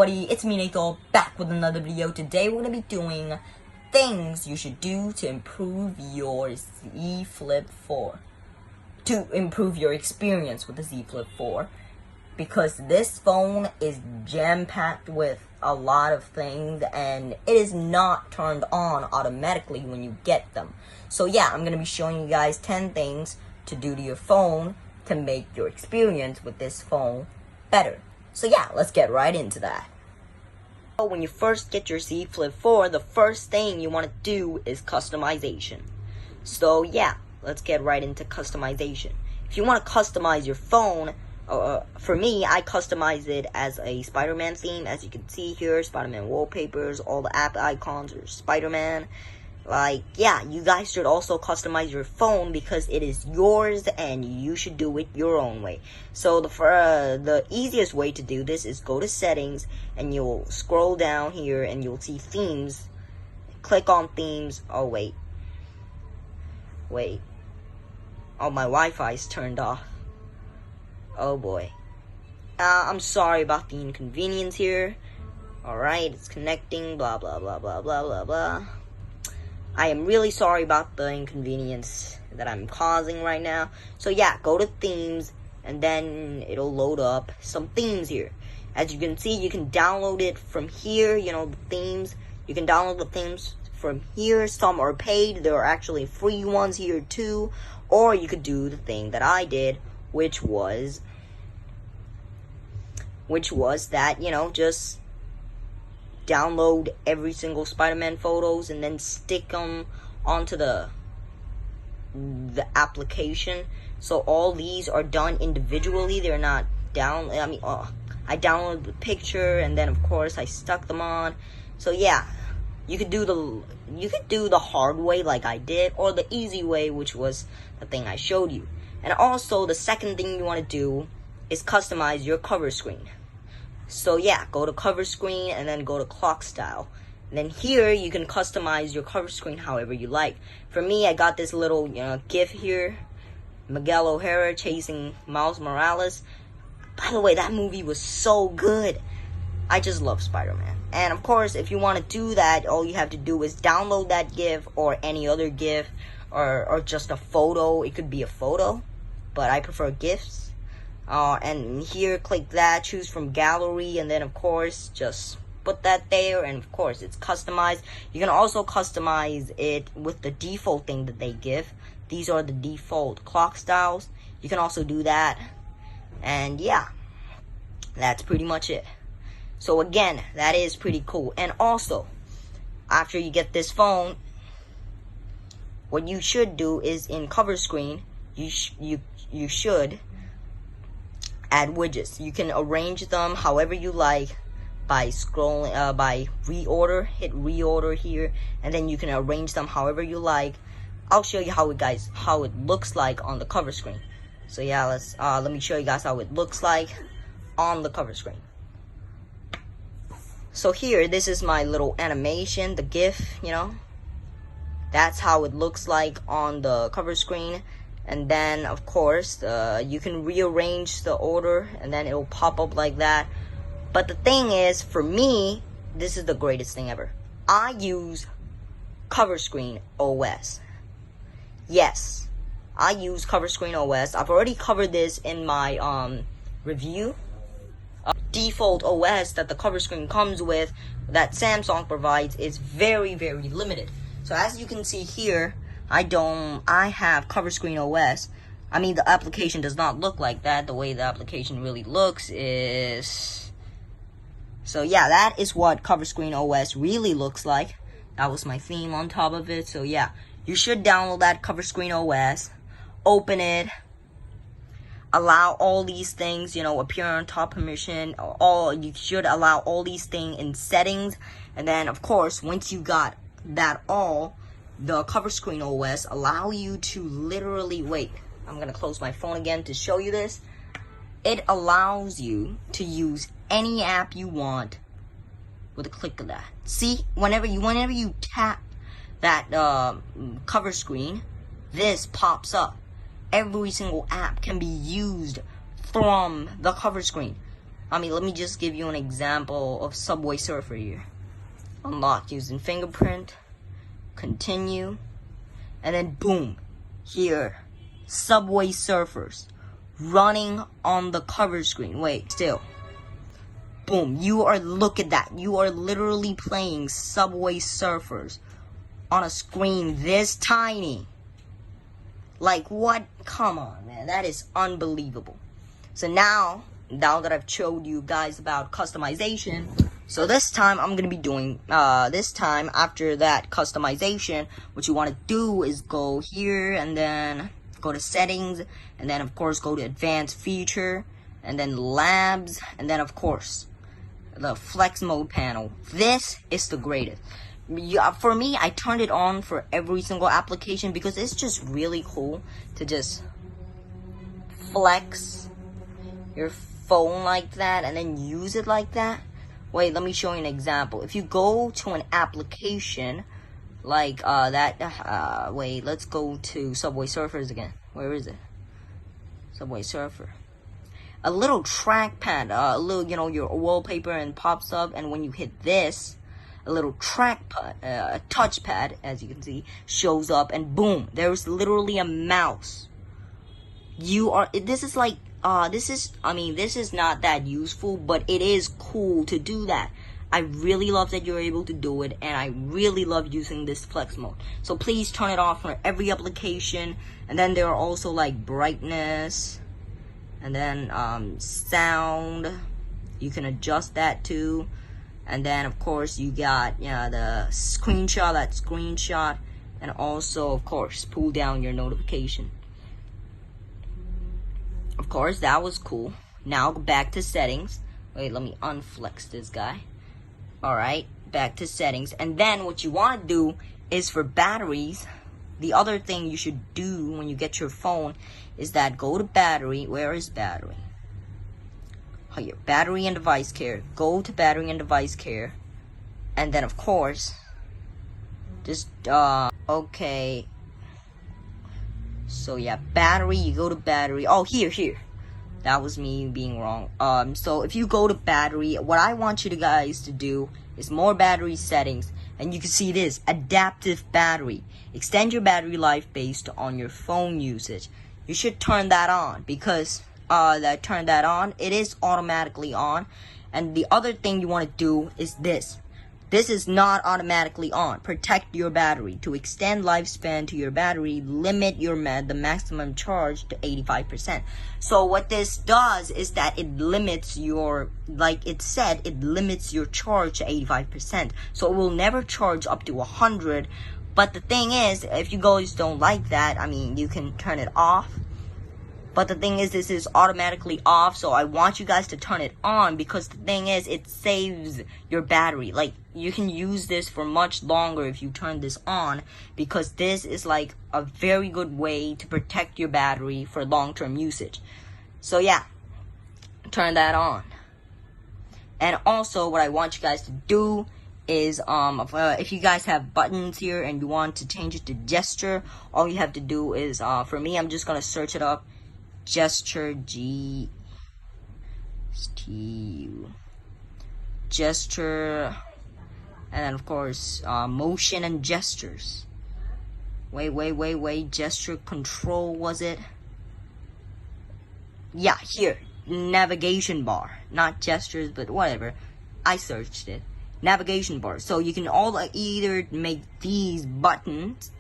everybody, it's me Nathan, back with another video. Today we're going to be doing things you should do to improve your Z Flip 4. To improve your experience with the Z Flip 4. Because this phone is jam-packed with a lot of things and it is not turned on automatically when you get them. So yeah, I'm going to be showing you guys 10 things to do to your phone to make your experience with this phone better. So yeah, let's get right into that. So when you first get your Z Flip 4, the first thing you want to do is customization. So yeah, let's get right into customization. If you want to customize your phone, for me, I customize it as a Spider-Man theme. As you can see here, Spider-Man wallpapers, all the app icons are Spider-Man. Like, yeah, you guys should also customize your phone because it is yours and you should do it your own way. So the easiest way to do this is go to settings and you'll scroll down here and you'll see themes. Click on themes. Oh, wait. Oh, my Wi-Fi is turned off. Oh boy. I'm sorry about the inconvenience here. Alright, it's connecting, blah blah blah blah blah blah blah. I am really sorry about the inconvenience that I'm causing right now. So yeah, go to themes and then it'll load up some themes here. As you can see, you can download it from here, you know, the themes. You can download the themes from here. Some are paid, there are actually free ones here too. Or you could do the thing that I did, which was that, you know, just download every single Spider-Man photos and then stick them onto the application. So all these are done individually. They're not down. I mean, I downloaded the picture and then of course I stuck them on. So yeah, you could do the hard way like I did, or the easy way, which was the thing I showed you. And also, the second thing you want to do is customize your cover screen. So yeah, go to cover screen and then go to clock style. And then here, you can customize your cover screen however you like. For me, I got this little, you know, GIF here. Miguel O'Hara chasing Miles Morales. By the way, that movie was so good. I just love Spider-Man. And of course, if you want to do that, all you have to do is download that GIF or any other GIF or just a photo. It could be a photo, but I prefer GIFs. And here, click that, choose from gallery, and then of course just put that there, and of course it's customized. You can also customize it with the default thing that they give. These are the default clock styles. You can also do that, and yeah, that's pretty much it. So again, that is pretty cool. And also, after you get this phone, what you should do is in cover screen, you should add widgets. You can arrange them however you like by scrolling, by reorder. Hit reorder here, and then you can arrange them however you like. I'll show you how it looks like on the cover screen. So yeah, let me show you guys how it looks like on the cover screen. So here, this is my little animation, the GIF, you know. That's how it looks like on the cover screen. And then, of course, you can rearrange the order, and then it'll pop up like that. But the thing is, for me, this is the greatest thing ever. I use Cover Screen OS. Yes, I use Cover Screen OS. I've already covered this in my review. Default OS that the cover screen comes with, that Samsung provides, is very, very limited. So as you can see here, I have Cover Screen OS. I mean, the application does not look like that. The way the application really looks is... So yeah, that is what Cover Screen OS really looks like. That was my theme on top of it. So yeah, you should download that Cover Screen OS, open it, allow all these things, you know, appear on top permission. You should allow all these things in settings. And then, of course, once you got that all, the Cover Screen OS allow you to literally, wait, I'm going to close my phone again to show you this. It allows you to use any app you want with a click of that. See, whenever you tap that cover screen, this pops up. Every single app can be used from the cover screen. let me just give you an example of Subway Surfer here. Unlock using fingerprint, continue, and then boom, here, Subway Surfers running on the cover screen. Wait, still. Boom, look at that. You are literally playing Subway Surfers on a screen this tiny. Like, what? Come on, man. That is unbelievable. So now that I've showed you guys about customization, so this time I'm going to be doing, this time after that customization, what you want to do is go here and then go to settings, and then of course go to advanced feature, and then labs, and then of course the flex mode panel. This is the greatest. For me, I turned it on for every single application because it's just really cool to just flex your phone like that and then use it like that. Wait, let me show you an example. If you go to an application like wait, let's go to Subway Surfers again. Where is it? Subway Surfer. A little trackpad, a little, you know, your wallpaper, and pops up, and when you hit this, a little trackpad, a touchpad, as you can see, shows up, and boom, there's literally a mouse. This is like, this is not that useful, but it is cool to do that. I really love that you're able to do it, and I really love using this flex mode. So please turn it off for every application, and then there are also like brightness, and then sound, you can adjust that too, and then of course you got the screenshot, and also of course pull down your notification. Of course, that was cool. Now back to settings. Wait, let me unflex this guy. Alright, back to settings, and then what you want to do is for batteries, the other thing you should do when you get your phone is that go to battery. Where is battery? Oh, here, battery and device care. Go to battery and device care, and then of course just okay. So yeah, battery, you go to battery. Oh, here. That was me being wrong. So if you go to battery, what I want you guys to do is more battery settings, and you can see this adaptive battery. Extend your battery life based on your phone usage. You should turn that on because turn that on. It is automatically on. And the other thing you want to do is this. This is not automatically on. Protect your battery. To extend lifespan to your battery, limit the maximum charge to 85%. So what this does is that it limits your, like it said, it limits your charge to 85%. So it will never charge up to 100. But the thing is, if you guys don't like that, I mean, you can turn it off. But the thing is, this is automatically off, so I want you guys to turn it on because the thing is, it saves your battery. Like, you can use this for much longer if you turn this on, because this is like a very good way to protect your battery for long-term usage. So yeah, turn that on. And also, what I want you guys to do is, if you guys have buttons here and you want to change it to gesture, all you have to do is, for me, I'm just gonna search it up. Gesture, gesture, and then of course motion and gestures. Wait, gesture control, was it? Yeah, here, navigation bar, not gestures, but whatever, I searched it. Navigation bar. So you can either make these buttons,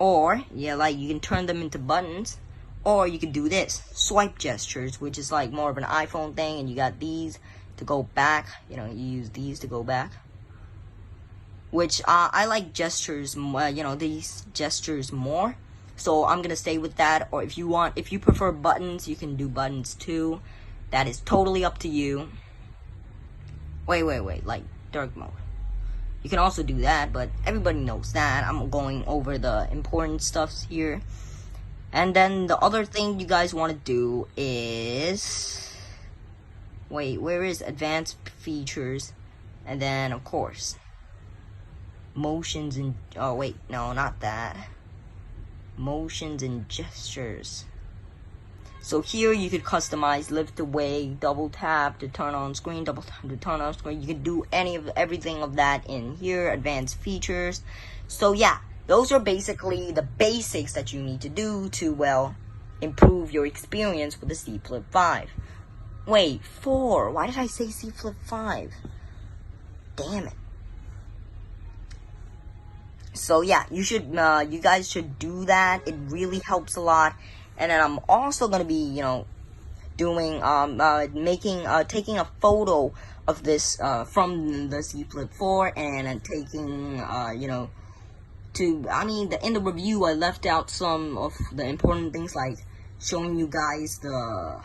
or yeah, like you can turn them into buttons. Or you can do this, swipe gestures, which is like more of an iPhone thing, and you got these to go back. You know, you use these to go back. Which I like gestures, these gestures more. So I'm gonna stay with that. Or if you prefer buttons, you can do buttons too. That is totally up to you. Wait, like dark mode. You can also do that, but everybody knows that. I'm going over the important stuffs here. And then the other thing you guys want to do is, wait, where is advanced features? And then of course motions and, oh wait, no, not that, motions and gestures. So here you could customize lift away, double tap to turn on screen, double tap to turn off screen. You can do everything of that in here, advanced features. So yeah, those are basically the basics that you need to do to, well, improve your experience with the Z Flip 5. Wait, 4. Why did I say Z Flip 5? Damn it. So yeah, you guys should do that. It really helps a lot. And then I'm also gonna be, doing, taking a photo of this, from the Z Flip 4 and taking, in the review I left out some of the important things like showing you guys the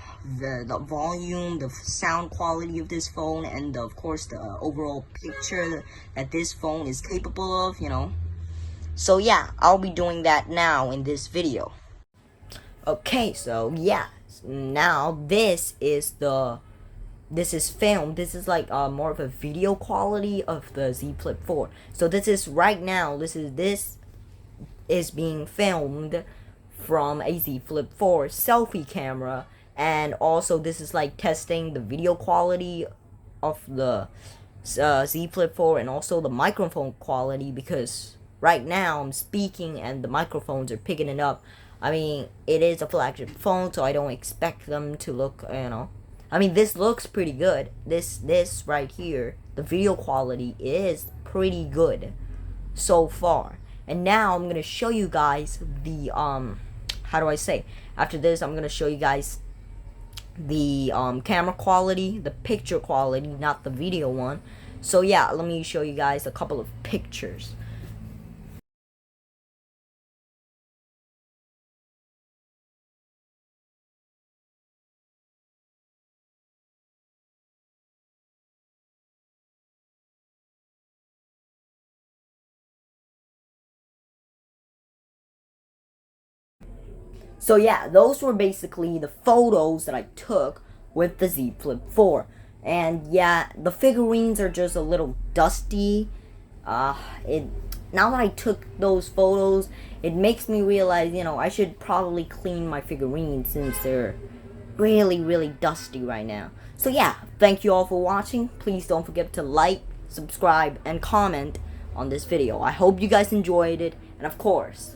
volume, the sound quality of this phone, and of course the overall picture that this phone is capable of, So yeah, I'll be doing that now in this video. Okay, so yeah, now this is filmed. This is like more of a video quality of the Z Flip 4. So this is right now. This is being filmed from a Z Flip 4 selfie camera, and also this is like testing the video quality of the Z Flip 4 and also the microphone quality, because right now I'm speaking and the microphones are picking it up. I mean, it is a flagship phone, so I don't expect them to look, this looks pretty good. This right here, the video quality is pretty good so far. And now I'm gonna show you guys the after this I'm gonna show you guys the camera quality, the picture quality, not the video one. So yeah, let me show you guys a couple of pictures. So yeah, those were basically the photos that I took with the Z Flip 4. And yeah, the figurines are just a little dusty. Now that I took those photos, it makes me realize, I should probably clean my figurines since they're really, really dusty right now. So yeah, thank you all for watching. Please don't forget to like, subscribe, and comment on this video. I hope you guys enjoyed it, and of course,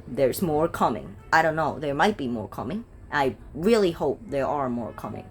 there's more coming. I don't know, there might be more coming. I really hope there are more coming.